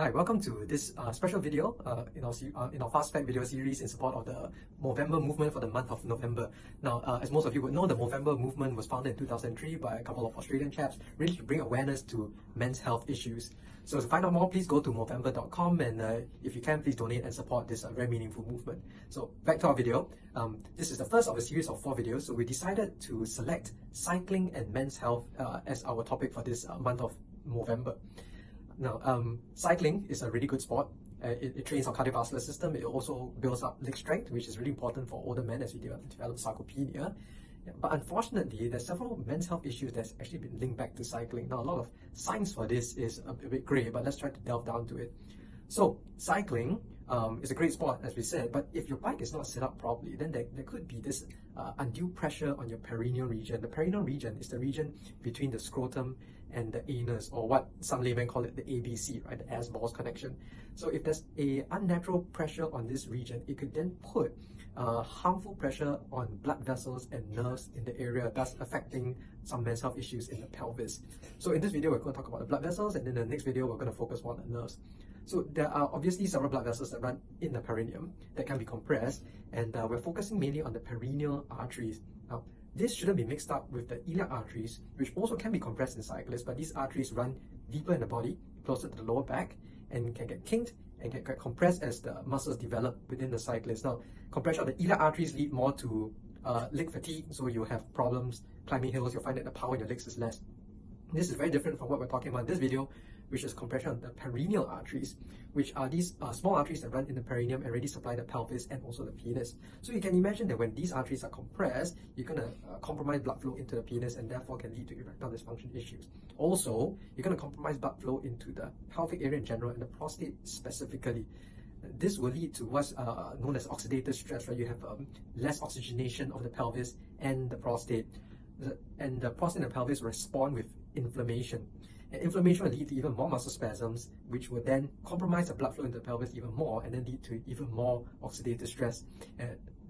Hi, welcome to this special video in our Fast Fact video series in support of the Movember movement for the month of November. Now, as most of you would know, the Movember movement was founded in 2003 by a couple of Australian chaps, really to bring awareness to men's health issues. So to find out more, please go to Movember.com, and if you can, please donate and support this very meaningful movement. So back to our video. This is the first of a series of 4 videos, so we decided to select cycling and men's health as our topic for this month of Movember. Now, cycling is a really good sport. It trains our cardiovascular system. It also builds up leg strength, which is really important for older men as we develop sarcopenia. Yeah, but unfortunately, there's several men's health issues that's actually been linked back to cycling. Now, a lot of science for this is a bit grey, but let's try to delve down to it. So, cycling is a great sport, as we said, but if your bike is not set up properly, then there could be this undue pressure on your perineal region. The perineal region is the region between the scrotum and the anus, or what some laymen call it the ABC, right, the ass-balls connection. So if there's a unnatural pressure on this region, it could then put harmful pressure on blood vessels and nerves in the area, thus affecting some men's health issues in the pelvis. So in this video, we're going to talk about the blood vessels, and in the next video, we're going to focus on the nerves. So there are obviously several blood vessels that run in the perineum that can be compressed, and we're focusing mainly on the perineal arteries. Now, this shouldn't be mixed up with the iliac arteries, which also can be compressed in cyclists, but these arteries run deeper in the body, closer to the lower back, and can get kinked and get compressed as the muscles develop within the cyclist. Now, compression of the iliac arteries lead more to leg fatigue, so you have problems climbing hills. You'll find that the power in your legs is less. This is very different from what we're talking about in this video, which is compression of the perineal arteries, which are these small arteries that run in the perineum and really supply the pelvis and also the penis. So you can imagine that when these arteries are compressed, you're going to compromise blood flow into the penis and therefore can lead to erectile dysfunction issues. Also, you're going to compromise blood flow into the pelvic area in general and the prostate specifically. This will lead to what's known as oxidative stress, right? You have less oxygenation of the pelvis and the prostate. And the prostate and the pelvis respond with inflammation. And inflammation will lead to even more muscle spasms, which will then compromise the blood flow into the pelvis even more and then lead to even more oxidative stress.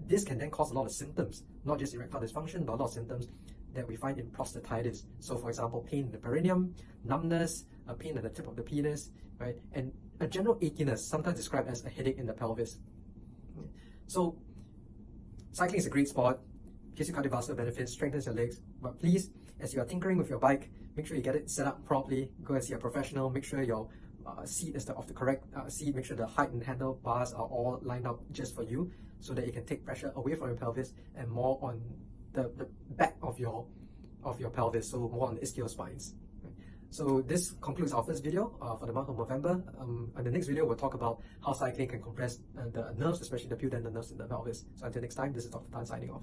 This can then cause a lot of symptoms, not just erectile dysfunction, but a lot of symptoms that we find in prostatitis. So for example, pain in the perineum, numbness, pain at the tip of the penis, right? And a general achiness, sometimes described as a headache in the pelvis. So cycling is a great sport, gives you cardiovascular benefits, strengthens your legs, but please, as you are tinkering with your bike, make sure you get it set up properly. Go and see a professional. Make sure your seat is of the correct seat. Make sure the height and handlebars are all lined up just for you, so that you can take pressure away from your pelvis and more on the back of your pelvis, so more on the ischial spines. Right? So this concludes our first video for the month of November. In the next video, we'll talk about how cycling can compress the nerves, especially the pudendal nerves in the pelvis. So until next time, this is Dr. Tan signing off.